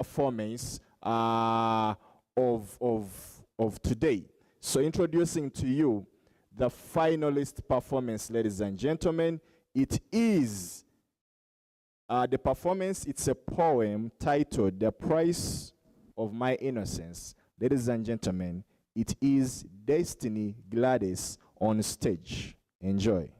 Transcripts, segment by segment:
performance of today. So introducing to you the finalist performance, ladies and gentlemen. It is the performance, it's a poem titled "The Price of My Innocence." Ladies and gentlemen, it is Destiny Gladys on stage. Enjoy.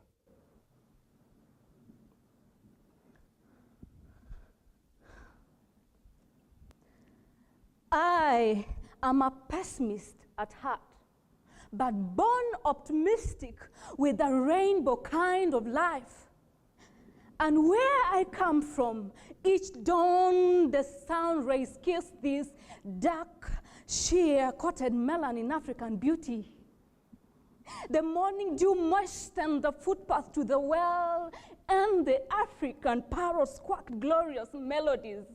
I am a pessimist at heart, but born optimistic with a rainbow kind of life. And where I come from, each dawn the sun rays kiss this dark, sheer coated melanin African beauty. The morning dew moistened the footpath to the well, and the African parrots quacked glorious melodies.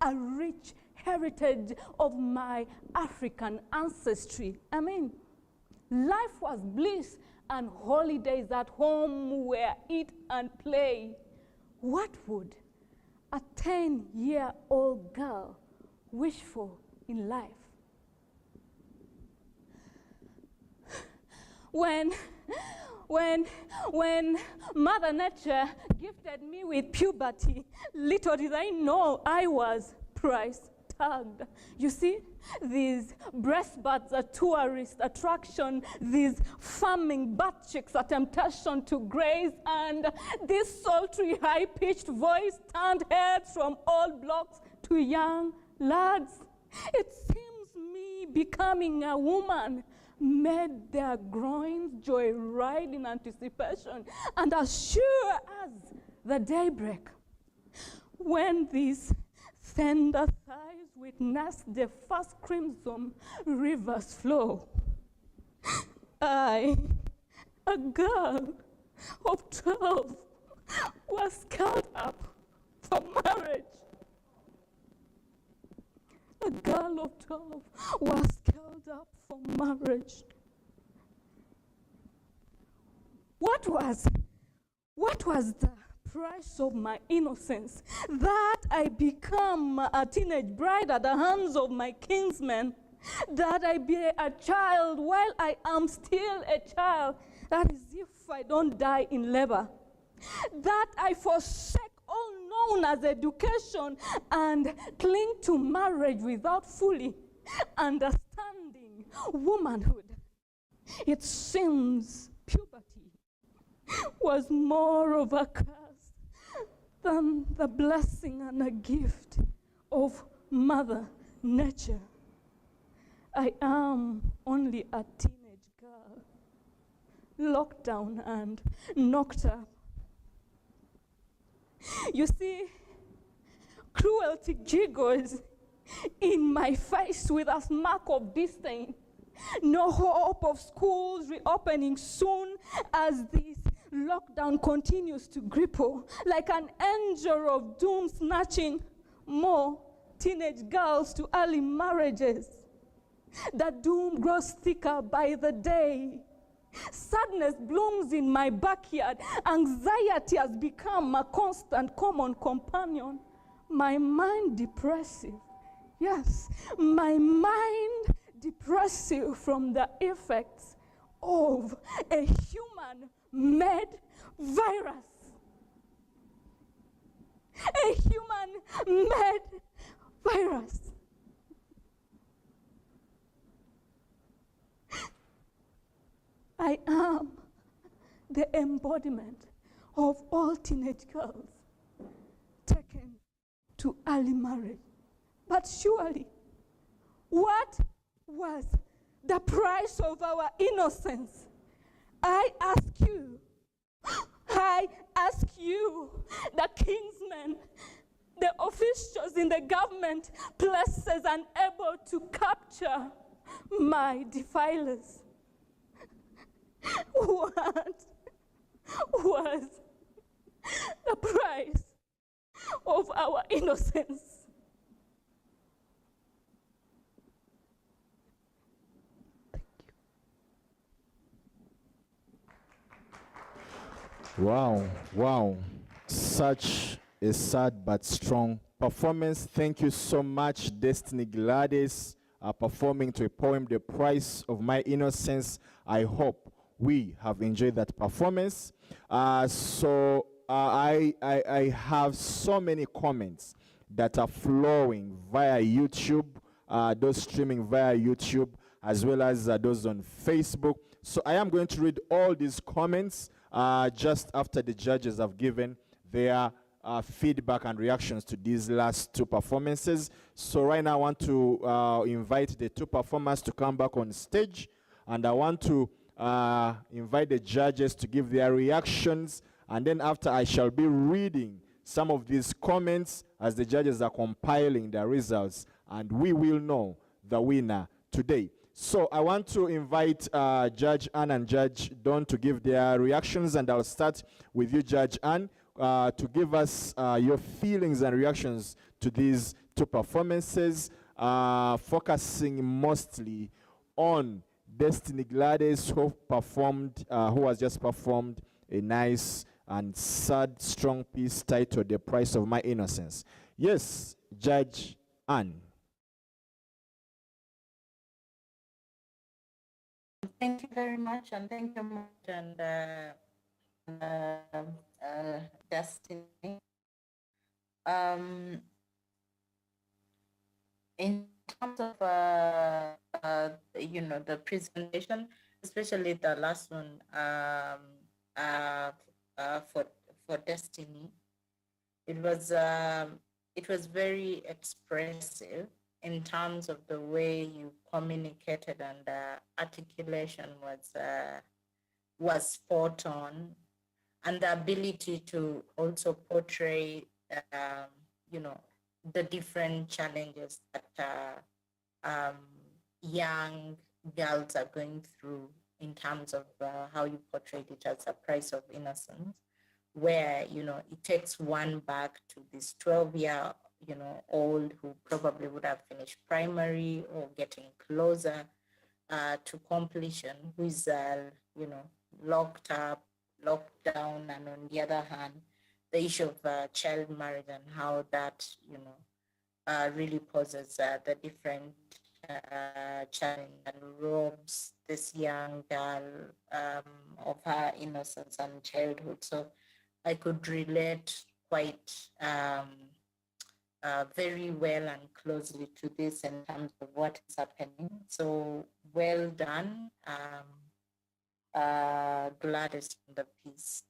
A rich heritage of my African ancestry. I mean, life was bliss and holidays at home were eat and play. What would a 10-year-old girl wish for in life? When Mother Nature gifted me with puberty, little did I know I was price tagged. You see, these breastbuds are tourist attraction, these farming butt cheeks are temptation to graze, and this sultry high-pitched voice turned heads from old blocks to young lads. It seems me becoming a woman made their groins joyride in anticipation, and as sure as the daybreak, when these tender thighs witness the first crimson rivers flow, I, a girl of 12, was called up for marriage. A girl of 12 was called up for marriage. What was the price of my innocence, that I become a teenage bride at the hands of my kinsmen, that I be a child while I am still a child, that is if I don't die in labor, that I forsake all known as education and cling to marriage without fully understanding womanhood. It seems puberty was more of a curse than the blessing and a gift of Mother Nature. I am only a teenage girl, locked down and knocked up. You see, cruelty jiggles in my face with a smirk of disdain. No hope of schools reopening soon as this lockdown continues to cripple, like an angel of doom snatching more teenage girls to early marriages. The doom grows thicker by the day. Sadness blooms in my backyard. Anxiety has become a constant common companion. My mind depressive. Yes, my mind depressive from the effects of a human-made virus. A human-made virus. I am the embodiment of all teenage girls taken to early marriage. But surely, what was the price of our innocence? I ask you, the kingsmen, the officials in the government places unable to capture my defilers. What was the price of our innocence? Wow, wow. Such a sad but strong performance. Thank you so much, Destiny Gladys, performing to a poem, The Price of My Innocence. I hope we have enjoyed that performance. I have so many comments that are flowing via YouTube, those streaming via YouTube, as well as those on Facebook. So I am going to read all these comments just after the judges have given their feedback and reactions to these last two performances. So right now I want to invite the two performers to come back on stage, and I want to invite the judges to give their reactions, and then after I shall be reading some of these comments as the judges are compiling their results, and we will know the winner today. So I want to invite Judge Ann and Judge Don to give their reactions, and I'll start with you, Judge Ann, to give us your feelings and reactions to these two performances, focusing mostly on Destiny Gladys, who has just performed a nice and sad, strong piece titled The Price of My Innocence. Yes, Judge Ann. Thank you very much, and thank you much, and Destiny. In terms of the presentation, especially the last one for Destiny, it was very expressive in terms of the way you communicated, and articulation was spot on, and the ability to also portray the different challenges that young girls are going through in terms of how you portrayed it as a price of innocence, where it takes one back to this 12-year-old who probably would have finished primary or getting closer to completion, who is locked up, locked down, and on the other hand, the issue of child marriage and how that really poses the different challenge and robs this young girl of her innocence and childhood. So I could relate quite very well and closely to this in terms of what is happening. So well done, Gladys, on the piece.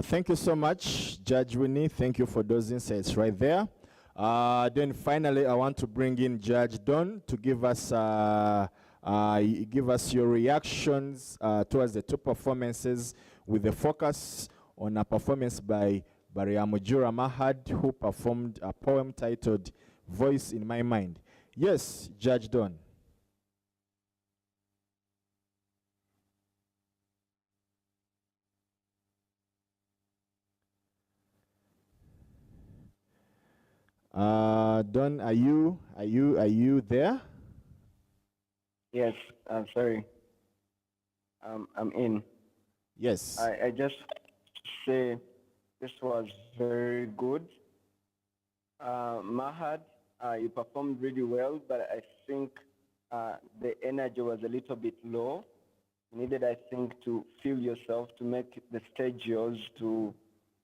Thank you so much, Judge Winnie. Thank you for those insights right there. Then finally, I want to bring in Judge Don to give us your reactions towards the two performances, with the focus on a performance by Bariamujura Mahad, who performed a poem titled Voice in My Mind. Yes, Judge Don. Don, are you there? Yes, I'm sorry. I'm in. Yes. I just say this was very good. Mahad, you performed really well, but I think the energy was a little bit low. You needed, I think, to feel yourself, to make the stage yours, to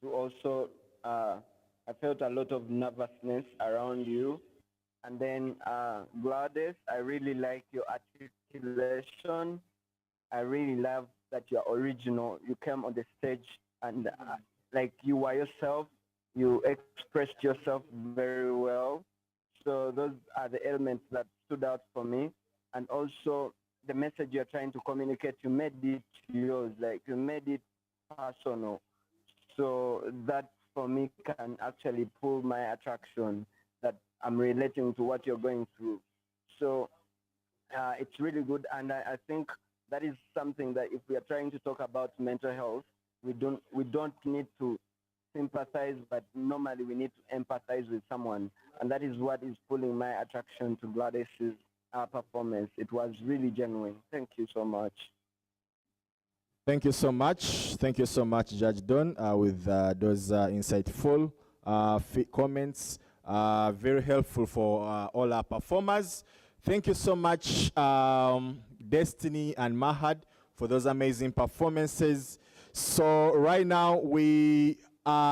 also, I felt a lot of nervousness around you. And then Gladys, I really like your articulation. I really love that you're original. You came on the stage and like you were yourself. You expressed yourself very well. So those are the elements that stood out for me. And also the message you're trying to communicate, you made it yours, like you made it personal. So that for me can actually pull my attraction, that I'm relating to what you're going through. So it's really good. And I think that is something that if we are trying to talk about mental health, we don't need to sympathize, but normally we need to empathize with someone. And that is what is pulling my attraction to Gladys's performance. It was really genuine. Thank you so much. Thank you so much. Thank you so much, Judge Don, with those insightful comments. Very helpful for all our performers. Thank you so much, Destiny and Mahad, for those amazing performances. So right now we are